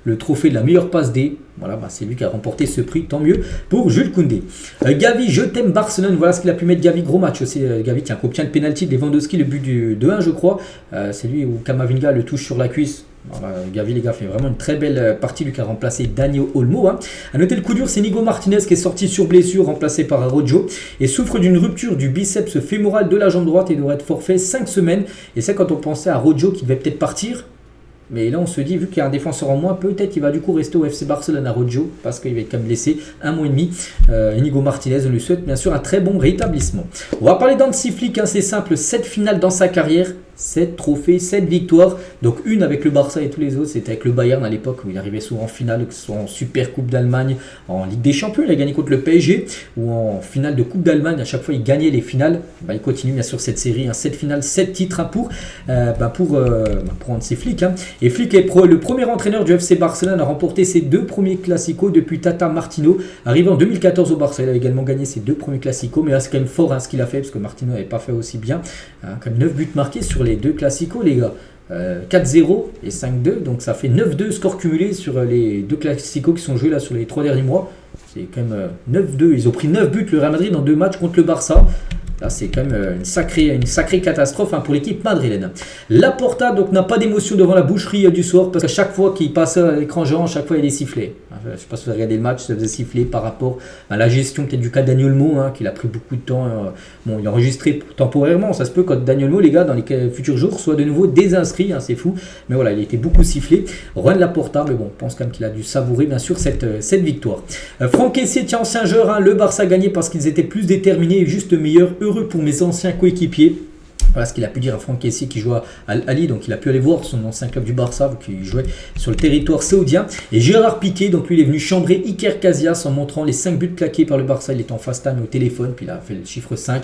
le trophée de la meilleure passe D. Voilà, c'est lui qui a remporté ce prix. Tant mieux pour Jules Koundé. Gavi, je t'aime Barcelone. Voilà ce qu'il a pu mettre Gavi. Gros match aussi. Gavi, tiens, qui obtient le penalty de Lewandowski, le but de 1, je crois. C'est lui où Camavinga le touche sur la cuisse. Voilà, Gavi, les gars, fait vraiment une très belle partie. Lui qui a remplacé Dani Olmo. A noter le coup dur, c'est Nico Martinez qui est sorti sur blessure, remplacé par Araujo, et souffre d'une rupture du biceps fémoral de la jambe droite et devrait être forfait 5 semaines. Et c'est quand on pensait à Araujo qui devait peut-être partir. Mais là, on se dit, vu qu'il y a un défenseur en moins, peut-être qu'il va du coup rester au FC Barcelone à Araujo, parce qu'il va être quand même blessé 1 mois et demi. Inigo Martinez, on lui souhaite bien sûr un très bon rétablissement. On va parler d'Hansi Flick, c'est simple, 7 finales dans sa carrière. 7 trophées, 7 victoires. Donc une avec le Barça et tous les autres, c'était avec le Bayern à l'époque où il arrivait souvent en finale, que ce soit en Super Coupe d'Allemagne, en Ligue des Champions, il a gagné contre le PSG, ou en finale de Coupe d'Allemagne, à chaque fois il gagnait les finales. Il continue bien sûr cette série, 7 finales, 7 titres pour Hansi Flick. Et Flick est le premier entraîneur du FC Barcelone à remporter ses 2 premiers classicos depuis Tata Martino. Arrivé en 2014 au Barça, il a également gagné ses 2 premiers classicos, mais là c'est quand même fort ce qu'il a fait, parce que Martino n'avait pas fait aussi bien. Quand même 9 buts marqués sur les 2 classicos, les gars. 4-0 et 5-2, donc ça fait 9-2 score cumulé sur les 2 classicos qui sont joués là sur les 3 derniers mois. C'est quand même 9-2. Ils ont pris 9 buts le Real Madrid dans 2 matchs contre le Barça. Là, c'est quand même une sacrée catastrophe pour l'équipe madrilène. Laporta donc n'a pas d'émotion devant la boucherie du soir, parce qu'à chaque fois qu'il passe à l'écran géant, à chaque fois il est sifflé. Je ne sais pas si vous avez regardé le match, ça faisait siffler par rapport à la gestion peut-être du cas Dani Olmo, qu'il a pris beaucoup de temps. Bon, il a enregistré temporairement, ça se peut quand Dani Olmo, les gars, dans les futurs jours, soit de nouveau désinscrit, c'est fou. Mais voilà, il a été beaucoup sifflé. Juan Laporta, mais bon, je pense quand même qu'il a dû savourer bien sûr cette victoire. Franck Kessié, tiens, ancien joueur, le Barça a gagné parce qu'ils étaient plus déterminés et juste meilleurs. Heureux pour mes anciens coéquipiers. Voilà ce qu'il a pu dire à Franck Kessié qui joue à Al-Ali, donc il a pu aller voir son ancien club du Barça, vu qu'il jouait sur le territoire saoudien. Et Gérard Piqué, donc lui il est venu chambrer Iker Casillas en montrant les 5 buts claqués par le Barça. Il était en FaceTime au téléphone, puis il a fait le chiffre 5.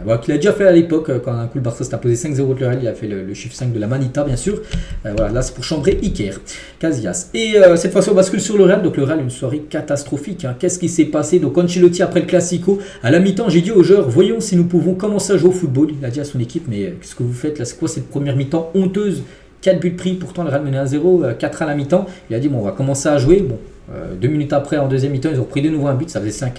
Voilà, qu'il a déjà fait à l'époque, quand un coup le Barça s'est imposé 5-0 de Real, il a fait le chiffre 5 de la Manita bien sûr. Voilà, là c'est pour chambrer Iker Casillas. Et cette fois-ci on bascule sur le Real, donc le Real une soirée catastrophique. Qu'est-ce qui s'est passé? Donc Ancelotti après le Classico, à la mi-temps j'ai dit aux joueurs, voyons si nous pouvons commencer à jouer au football. Il a dit à son équipe, mais qu'est-ce que vous faites là? C'est quoi cette première mi-temps honteuse? 4 buts pris, pourtant le Real menait 1-0, 4 à la mi-temps. Il a dit, bon, on va commencer à jouer. Bon, 2 minutes après, en deuxième mi-temps, ils ont pris de nouveau un but, ça faisait 5-1.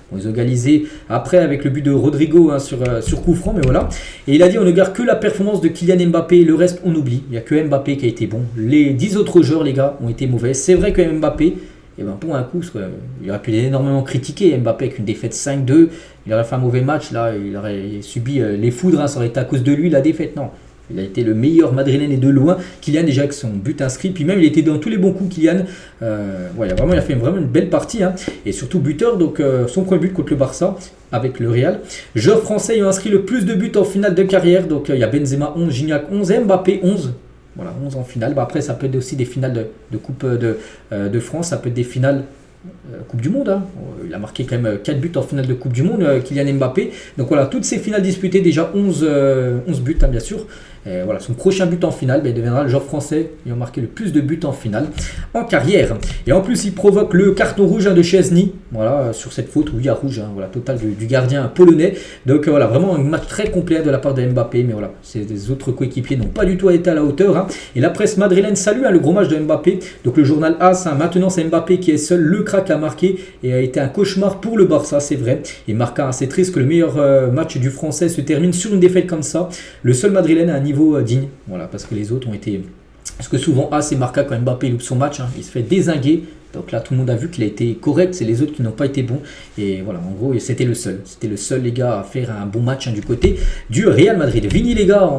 Bon, ils ont égalisé après avec le but de Rodrigo sur coup franc, mais voilà. Et il a dit, on ne garde que la performance de Kylian Mbappé, le reste on oublie. Il n'y a que Mbappé qui a été bon. Les 10 autres joueurs, les gars, ont été mauvais. C'est vrai que Mbappé, et ben pour un coup, il aurait pu énormément critiquer Mbappé avec une défaite 5-2. Il aurait fait un mauvais match, là, il aurait subi les foudres, ça aurait été à cause de lui la défaite. Non. Il a été le meilleur madrilène et de loin. Kylian déjà avec son but inscrit. Puis même il était dans tous les bons coups Kylian. Voilà, il a fait vraiment une belle partie. Et surtout buteur. Donc son premier but contre le Barça avec le Real. Joueurs français ayant inscrit le plus de buts en finale de carrière. Donc il y a Benzema 11, Gignac 11, Mbappé 11. Voilà, 11 en finale. Après ça peut être aussi des finales de Coupe de France. Ça peut être des finales Coupe du Monde. Il a marqué quand même 4 buts en finale de Coupe du Monde, Kylian Mbappé. Donc voilà, toutes ces finales disputées, déjà 11 buts bien sûr. Et voilà, son prochain but en finale, il deviendra le joueur français ayant marqué le plus de buts en finale en carrière. Et en plus, il provoque le carton rouge de Szczęsny. Voilà, sur cette faute où il y a rouge, voilà, total du gardien polonais. Donc voilà, vraiment un match très complet de la part de Mbappé. Mais voilà, les autres coéquipiers n'ont pas du tout été à la hauteur. Et la presse madrilène salue le gros match de Mbappé. Donc le journal AS, maintenant c'est Mbappé qui est seul le crack à marquer et a été un cauchemar pour le Barça, c'est vrai. Et marquant assez triste que le meilleur match du français se termine sur une défaite comme ça. Le seul madrilène a un niveau digne, voilà, parce que les autres ont été... Parce que souvent, c'est Marca quand Mbappé loupe son match, il se fait dézinguer. Donc là, tout le monde a vu qu'il a été correct, c'est les autres qui n'ont pas été bons. Et voilà, en gros, c'était le seul. C'était le seul, les gars, à faire un bon match du côté du Real Madrid. Vini, les gars,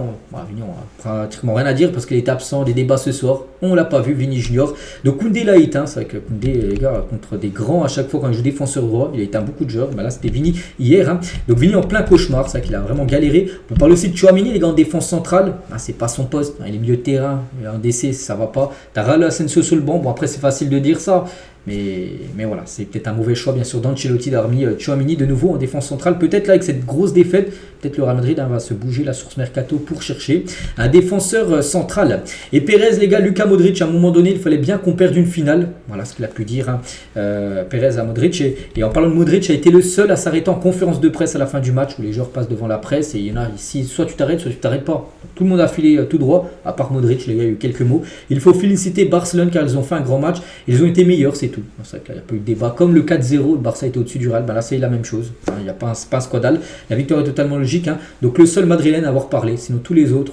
Vini, on n'a pratiquement rien à dire parce qu'il est absent des débats ce soir. On ne l'a pas vu, Vini Junior. Donc Koundé l'a éteint. C'est vrai que Koundé, les gars, contre des grands, à chaque fois quand il joue défenseur droit, il a éteint beaucoup de joueurs. Là, c'était Vini hier. Donc Vini en plein cauchemar, c'est vrai qu'il a vraiment galéré. On parle aussi de Tchouaméni, les gars, en défense centrale. C'est pas son poste. Il est milieu de terrain. Il a un décès, ça va pas. T'as Raúl Asensio sur le banc. Bon, après, c'est facile de dire ça. Mais voilà, c'est peut-être un mauvais choix bien sûr d'Ancelotti d'avoir mis Tchouaméni de nouveau en défense centrale. Peut-être là avec cette grosse défaite, peut-être le Real Madrid va se bouger là sur ce mercato pour chercher un défenseur central. Et Pérez, les gars, Luka Modric, à un moment donné, il fallait bien qu'on perde une finale. Voilà ce qu'il a pu dire Pérez à Modric. Et en parlant de Modric, a été le seul à s'arrêter en conférence de presse à la fin du match où les joueurs passent devant la presse et il y en a ici, soit tu t'arrêtes, soit tu t'arrêtes pas. Donc, tout le monde a filé tout droit, à part Modric, les gars, il y a eu quelques mots. Il faut féliciter Barcelone car ils ont fait un grand match. Ils ont été meilleurs, c'est tout. C'est vrai qu'il n'y a pas eu de débat. Comme le 4-0, le Barça était au-dessus du Real, là c'est la même chose. Il n'y a pas un scandale. La victoire est totalement logique. Donc le seul madrilène à avoir parlé, sinon tous les autres,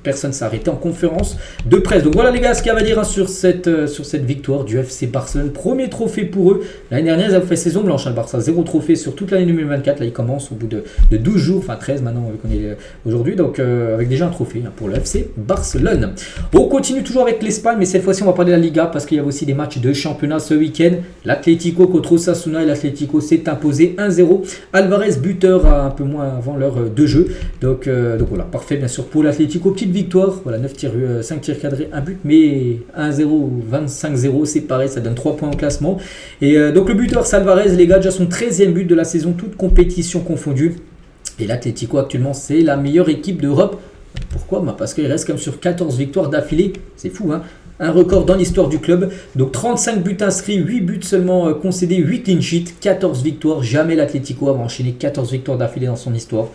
personne s'est arrêté en conférence de presse. Donc voilà les gars ce qu'il y a à dire sur cette victoire du FC Barcelone. Premier trophée pour eux. L'année dernière ils avaient fait saison blanche. Le Barça 0 trophée sur toute l'année 2024. Là ils commencent au bout de 12 jours, enfin 13 maintenant qu'on est aujourd'hui. Donc avec déjà un trophée pour le FC Barcelone. On continue toujours avec l'Espagne, mais cette fois-ci on va parler de la Liga parce qu'il y a aussi des matchs de championnat ce week-end. L'Atlético contre Osasuna et l'Atlético s'est imposé 1-0. Alvarez buteur à un peu moins avant l'heure de jeu. Donc voilà, parfait bien sûr pour l'Atlético. Petite victoire, voilà 5 tirs cadrés, un but, mais 1-0 ou 25-0, c'est pareil, ça donne 3 points au classement. Et donc le buteur c'est Alvarez, les gars, déjà son 13e but de la saison, toute compétition confondue. Et l'Atlético actuellement c'est la meilleure équipe d'Europe. Pourquoi? Parce qu'il reste comme sur 14 victoires d'affilée, c'est fou un record dans l'histoire du club. Donc 35 buts inscrits, 8 buts seulement concédés, 8 clean sheets, 14 victoires. Jamais l'Atlético a enchaîné 14 victoires d'affilée dans son histoire.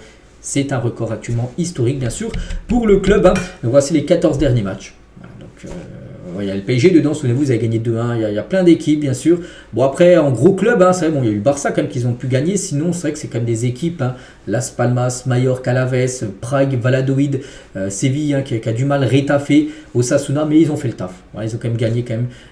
C'est un record actuellement historique, bien sûr, pour le club. Donc voici les 14 derniers matchs. Voilà, donc, il y a le PSG dedans, souvenez-vous, ils avaient gagné 2-1. Il y a plein d'équipes, bien sûr. Bon, après, en gros club, c'est vrai, il y a eu le Barça quand même qu'ils ont pu gagner. Sinon, c'est vrai que c'est quand même des équipes. Las Palmas, Mallorca, Alaves, Prague, Valladolid, Séville qui a du mal, Retafe, Osasuna, mais ils ont fait le taf. Voilà, ils ont quand même gagné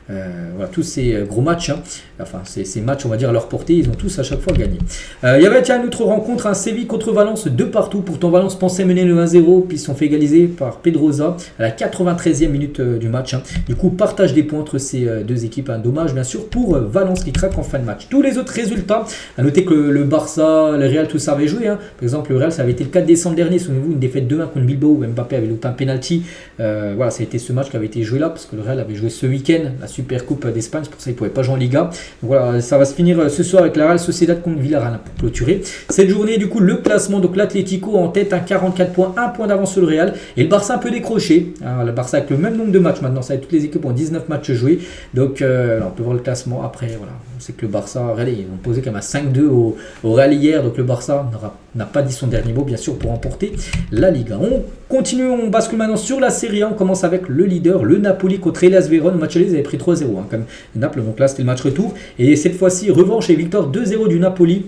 voilà, tous ces gros matchs. Enfin, ces matchs, on va dire, à leur portée, ils ont tous à chaque fois gagné. Il y avait une autre rencontre, Séville contre Valence, 2 partout. Pourtant, Valence pensait mener le 1-0, puis ils se sont fait égaliser par Pedrosa à la 93e minute du match. Du Du coup, partage des points entre ces deux équipes. Un dommage, bien sûr, pour Valence qui craque en fin de match. Tous les autres résultats, à noter que le Barça, le Real, tout ça avait joué. Par exemple, le Real, ça avait été le 4 décembre dernier. Souvenez-vous, une défaite 2-1 contre Bilbao où Mbappé avait loupé un penalty. Voilà, ça a été ce match qui avait été joué là parce que le Real avait joué ce week-end la Super Coupe d'Espagne. C'est pour ça qu'il ne pouvait pas jouer en Liga. Donc voilà, ça va se finir ce soir avec la Real Sociedad contre Villarreal pour clôturer cette journée. Du coup, le classement, donc l'Atlético en tête, 44 points, 1 point d'avance sur le Real. Et le Barça un peu décroché. Le Barça avec le même nombre de matchs maintenant. Ça, toutes les équipes ont 19 matchs joués. Donc, on peut voir le classement après. Voilà, on sait que le Barça, regardez, ils ont posé quand même à 5-2 au Real hier. Donc, le Barça n'a pas dit son dernier mot, bien sûr, pour remporter la Liga. On continue, on bascule maintenant sur la Serie A. On commence avec le leader, le Napoli contre Hellas Vérone. Au match aller, ils avaient pris 3-0 comme Naples. Donc là, c'était le match retour. Et cette fois-ci, revanche et victoire 2-0 du Napoli.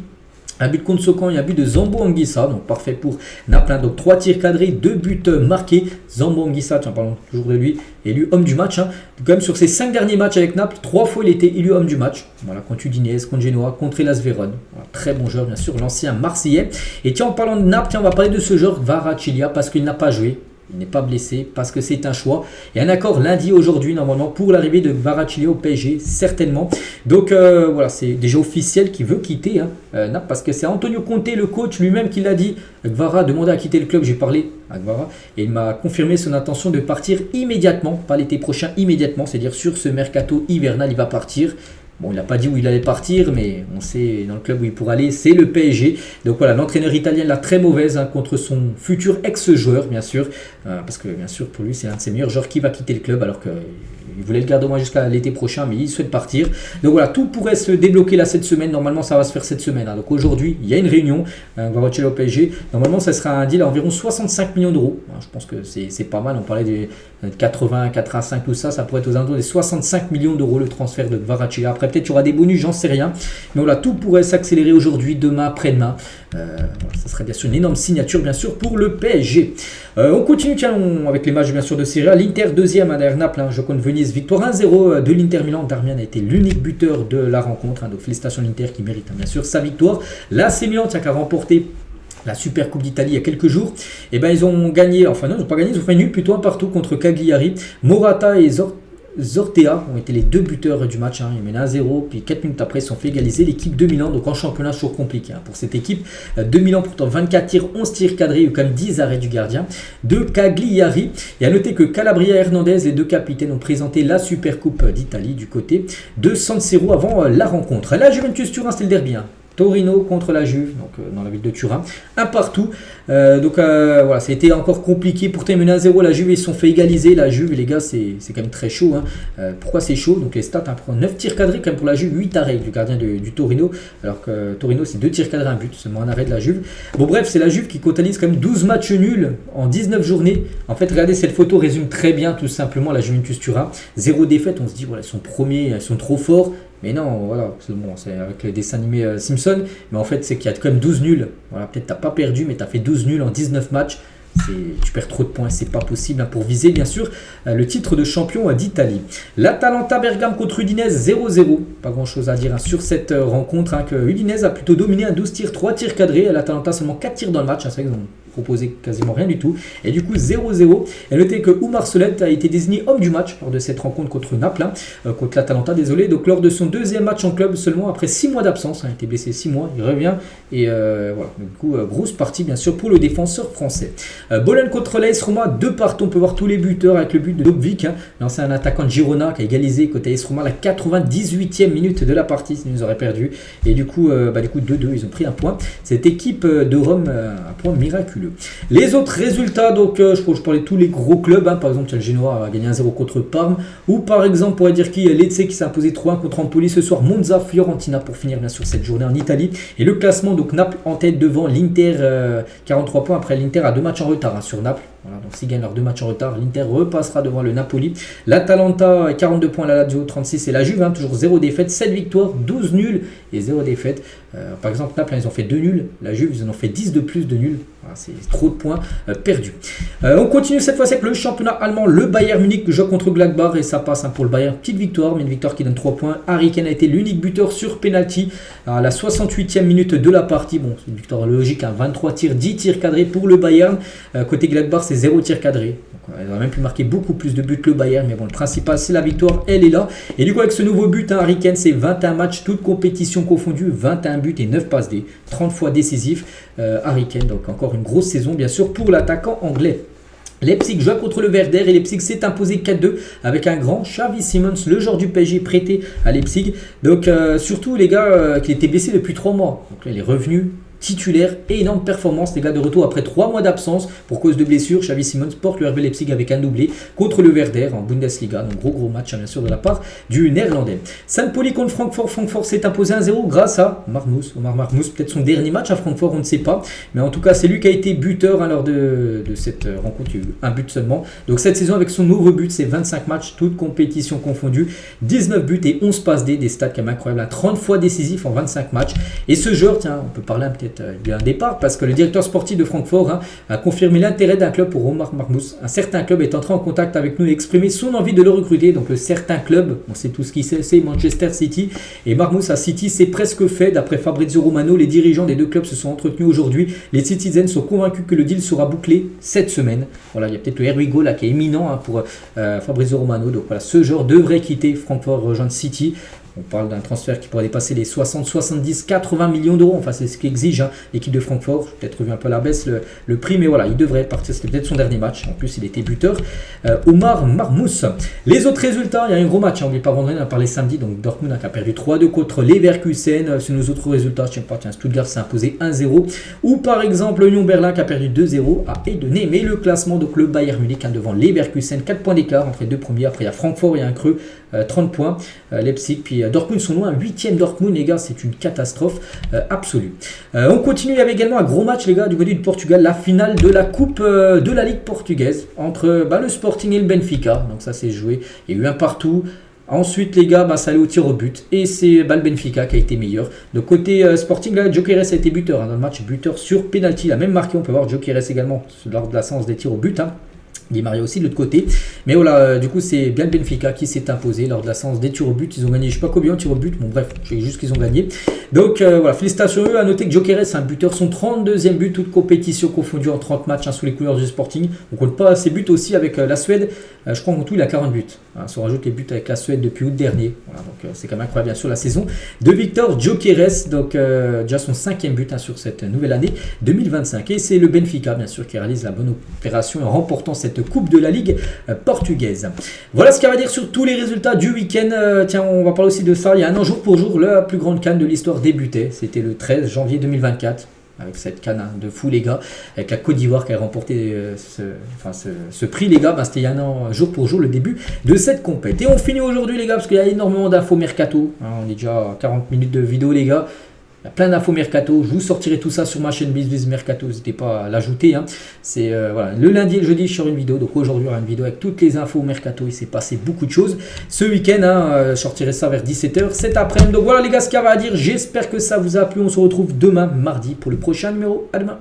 Un but contre Sokan et un but de Zambo Anguissa, donc parfait pour Naples. Donc 3 tirs cadrés, 2 buts marqués. Zambo Anguissa, tiens, parlons toujours de lui, élu homme du match. Quand même sur ses 5 derniers matchs avec Naples, 3 fois il était élu homme du match. Voilà, contre Udinese, contre Genoa, contre Hellas Vérone. Voilà, très bon joueur, bien sûr, l'ancien Marseillais. Et tiens, en parlant de Naples, tiens, on va parler de ce joueur Kvaratskhelia parce qu'il n'a pas joué. Il n'est pas blessé parce que c'est un choix. Il y a un accord lundi aujourd'hui normalement pour l'arrivée de Kvaratskhelia au PSG, certainement. Donc voilà, c'est déjà officiel qu'il veut quitter Naples parce que c'est Antonio Conte, le coach lui-même, qui l'a dit. Kvara a demandé à quitter le club, j'ai parlé à Kvara et il m'a confirmé son intention de partir immédiatement, pas l'été prochain, immédiatement, c'est-à-dire sur ce mercato hivernal, il va partir. Bon, il n'a pas dit où il allait partir, mais on sait dans le club où il pourrait aller, c'est le PSG. Donc voilà, l'entraîneur italien l'a très mauvaise contre son futur ex-joueur, bien sûr. Parce que bien sûr, pour lui, c'est un de ses meilleurs joueurs qui va quitter le club, alors qu'il voulait le garder au moins jusqu'à l'été prochain, mais il souhaite partir. Donc voilà, tout pourrait se débloquer là cette semaine. Normalement, ça va se faire cette semaine. Donc aujourd'hui, il y a une réunion, Kvaratskhelia au PSG. Normalement, ça sera un deal à environ 65 millions d'euros. Je pense que c'est pas mal. On parlait de 80, 85, tout ça. Ça pourrait être aux alentours des 65 millions d'euros le transfert de Kvaratskhelia. Après, peut-être qu'il y aura des bonus, j'en sais rien. Mais voilà, tout pourrait s'accélérer aujourd'hui, demain, après-demain. Voilà, ça serait bien sûr une énorme signature, bien sûr, pour le PSG. On continue avec les matchs, bien sûr, de Serie A. L'Inter, deuxième derrière Naples, je compte Venise. Victoire 1-0 de l'Inter Milan. Darmian a été l'unique buteur de la rencontre. Donc félicitations à l'Inter qui mérite, bien sûr, sa victoire. L'AC Milan, qui a remporté la Super Coupe d'Italie il y a quelques jours. Et ben ils ont gagné, enfin non, ils n'ont pas gagné, ils ont fait nul plutôt un partout contre Cagliari. Morata et Zortea ont été les deux buteurs du match. Ils mènent 1-0, puis 4 minutes après, ils se sont fait égaliser l'équipe de Milan. Donc en championnat, toujours compliqué pour cette équipe de Milan. Pourtant, 24 tirs, 11 tirs cadrés, il y a eu quand même 10 arrêts du gardien de Cagliari. Et à noter que Calabria et Hernandez, les deux capitaines, ont présenté la Super Coupe d'Italie du côté de San Siro avant la rencontre. La Juventus Turin, c'était le derby. Torino contre la Juve, donc dans la ville de Turin, un partout. Voilà, ça a été encore compliqué. Pourtant, ils menaient 1-0. La Juve, ils se sont fait égaliser. La Juve, les gars, c'est quand même très chaud. Pourquoi c'est chaud? Donc les stats, 9 tirs cadrés quand même pour la Juve, 8 arrêts du gardien du Torino. Alors que Torino, c'est 2 tirs cadrés, un but, seulement un arrêt de la Juve. Bon, bref, c'est la Juve qui totalise quand même 12 matchs nuls en 19 journées. En fait, regardez, cette photo résume très bien tout simplement la Juventus Turin. 0 défaite, on se dit, voilà, ils sont premiers, ils sont trop forts. Mais non, voilà, c'est avec les dessins animés Simpson. Mais en fait, c'est qu'il y a quand même 12 nuls. Voilà, peut-être t'as pas perdu, mais tu as fait 12 nuls en 19 matchs. Tu perds trop de points, c'est pas possible pour viser, bien sûr, le titre de champion d'Italie. L'Atalanta Bergame contre Udinese 0-0. Pas grand chose à dire sur cette rencontre. Que Udinese a plutôt dominé 12 tirs, 3 tirs cadrés. L'Atalanta seulement 4 tirs dans le match. C'est vrai qu'ils ont proposé quasiment rien du tout. Et du coup, 0-0. Et notez que Oumar Solet a été désigné homme du match lors de cette rencontre contre Naples, contre l'Atalanta, désolé. Donc, lors de son deuxième match en club, seulement après 6 mois d'absence, il a été blessé 6 mois, il revient. Et voilà, du coup, grosse partie, bien sûr, pour le défenseur français. Bologne contre l'AS Roma, 2 partout. On peut voir tous les buteurs avec le but de Dobvik, l'ancien attaquant de Girona qui a égalisé côté AS Roma la 98e minute de la partie, sinon ils auraient perdu. Et du coup, 2-2, ils ont pris un point. Cette équipe de Rome, un point miraculeux. Les autres résultats, donc je parlais de tous les gros clubs, par exemple le Genoa a gagné 1-0 contre Parme, ou par exemple on pourrait dire Lecce qui s'est imposé 3-1 contre Empoli ce soir, Monza, Fiorentina pour finir bien sûr cette journée en Italie. Et le classement, donc Naples en tête devant l'Inter, 43 points. Après l'Inter a 2 matchs en retard sur Naples. Voilà, donc s'ils gagnent leurs 2 matchs en retard, l'Inter repassera devant le Napoli. L'Atalanta, 42 points, la Lazio, 36. Et la Juve, toujours 0 défaite, 7 victoires, 12 nuls et 0 défaite. Par exemple, Naples, ils ont fait 2 nuls. La Juve, ils en ont fait 10 de plus de nuls. Voilà, c'est trop de points perdus. On continue cette fois avec le championnat allemand. Le Bayern Munich joue contre Gladbach et ça passe pour le Bayern. Petite victoire, mais une victoire qui donne 3 points. Harry Kane a été l'unique buteur sur penalty à la 68e minute de la partie. Bon, c'est une victoire logique, 23 tirs, 10 tirs cadrés pour le Bayern. Côté Gladbach, c'est c'est 0 tir cadré. Ils auraient même pu marquer beaucoup plus de buts que le Bayern, mais bon, le principal c'est la victoire, elle est là. Et du coup avec ce nouveau but, Harry Kane, c'est 21 matchs, toutes compétitions confondues, 21 buts et 9 passes D, 30 fois décisif, Harry Kane, donc encore une grosse saison bien sûr pour l'attaquant anglais. Leipzig joue contre le Werder et Leipzig s'est imposé 4-2 avec un grand Xavi Simons, le joueur du PSG prêté à Leipzig. Donc surtout les gars qui étaient blessés depuis 3 mois, donc là il est revenu titulaire et énorme performance, les gars, de retour après 3 mois d'absence pour cause de blessure. Xavi Simons porte le RB Leipzig avec un doublé contre le Werder en Bundesliga, donc gros match bien sûr de la part du néerlandais. St. Pauli contre Francfort, Francfort s'est imposé 1-0 grâce à Marmoush, Omar Marmoush, peut-être son dernier match à Francfort, on ne sait pas, mais en tout cas c'est lui qui a été buteur lors de cette rencontre, il y a eu un but seulement. Donc cette saison avec son nouveau but, c'est 25 matchs, toutes compétitions confondues, 19 buts et 11 passes D, des stats quand même incroyables, 30 fois décisif en 25 matchs. Et ce joueur, tiens, on peut parler peut-être un départ parce que le directeur sportif de Francfort a confirmé l'intérêt d'un club pour Omar Marmoush. Un certain club est entré en contact avec nous et exprimé son envie de le recruter. Donc le certain club, on sait tout ce qu'il sait, c'est Manchester City. Et Marmoush à City, c'est presque fait. D'après Fabrizio Romano, les dirigeants des deux clubs se sont entretenus aujourd'hui. Les Citizens sont convaincus que le deal sera bouclé cette semaine. Voilà, il y a peut-être le Here We Go là qui est imminent pour Fabrizio Romano. Donc voilà, ce joueur devrait quitter Francfort, rejoindre City. On parle d'un transfert qui pourrait dépasser les 60, 70, 80 millions d'euros. Enfin, c'est ce qu'exige l'équipe de Francfort. J'ai peut-être revu un peu à la baisse le prix, mais voilà, il devrait partir. C'était peut-être son dernier match. En plus, il était buteur. Omar Marmoush. Les autres résultats, il y a un gros match. On n'oublie pas vendredi, on a parlé samedi. Donc Dortmund qui a perdu 3-2 contre Leverkusen. Sur nos autres résultats, je ne sais pas, Stuttgart s'est imposé 1-0. Ou par exemple, Union Berlin qui a perdu 2-0 à Edenay. Mais le classement, donc le Bayern Munich devant Leverkusen, 4 points d'écart entre les deux premiers. Après, il y a Francfort, il y a un creux, 30 points. Leipzig, puis Dortmund sont loin, 8e Dortmund, les gars, c'est une catastrophe absolue. On continue avec également un gros match, les gars, du côté du Portugal, la finale de la Coupe de la Ligue portugaise entre le Sporting et le Benfica. Donc ça s'est joué, il y a eu un partout. Ensuite, les gars, ça allait au tir au but. Et c'est le Benfica qui a été meilleur. De côté Sporting, là, Gyökeres a été buteur dans le match, buteur sur penalty. Il a même marqué, on peut voir Gyökeres également lors de la séance des tirs au but. Di Maria aussi de l'autre côté. Mais voilà, du coup, c'est bien le Benfica qui s'est imposé lors de la séance des tirs au but. Ils ont gagné, je ne sais pas combien de tirs au but. Bon, bref, je sais juste qu'ils ont gagné. Donc, voilà, félicitations à eux. À noter que Gyökeres, c'est un buteur, son 32e but, toute compétition confondue en 30 matchs sous les couleurs du Sporting. On ne compte pas ses buts aussi avec la Suède. Je crois qu'en tout, il a 40 buts. Si on rajoute les buts avec la Suède depuis août dernier. Voilà, donc c'est quand même incroyable, bien sûr, la saison de Victor Gyökeres. Donc, déjà son 5e but sur cette nouvelle année 2025. Et c'est le Benfica, bien sûr, qui réalise la bonne opération en remportant cette Coupe de la Ligue portugaise. Voilà ce qu'il y a à dire sur tous les résultats du week-end. Tiens, on va parler aussi de ça. Il y a un an, jour pour jour, la plus grande CAN de l'histoire débutait. C'était le 13 janvier 2024. Avec cette CAN de fou, les gars, avec la Côte d'Ivoire qui a remporté ce prix, les gars. C'était il y a un an, jour pour jour, le début de cette compète. Et on finit aujourd'hui, les gars, parce qu'il y a énormément d'infos mercato. On est déjà à 40 minutes de vidéo, les gars. Il y a plein d'infos mercato. Je vous sortirai tout ça sur ma chaîne BizBiz Mercato. N'hésitez pas à l'ajouter. C'est voilà, le lundi et le jeudi, je sors une vidéo. Donc aujourd'hui, il y aura une vidéo avec toutes les infos mercato. Il s'est passé beaucoup de choses. Ce week-end, je sortirai ça vers 17h cet après-midi. Donc voilà, les gars, ce qu'il y avait à dire. J'espère que ça vous a plu. On se retrouve demain, mardi, pour le prochain numéro. À demain.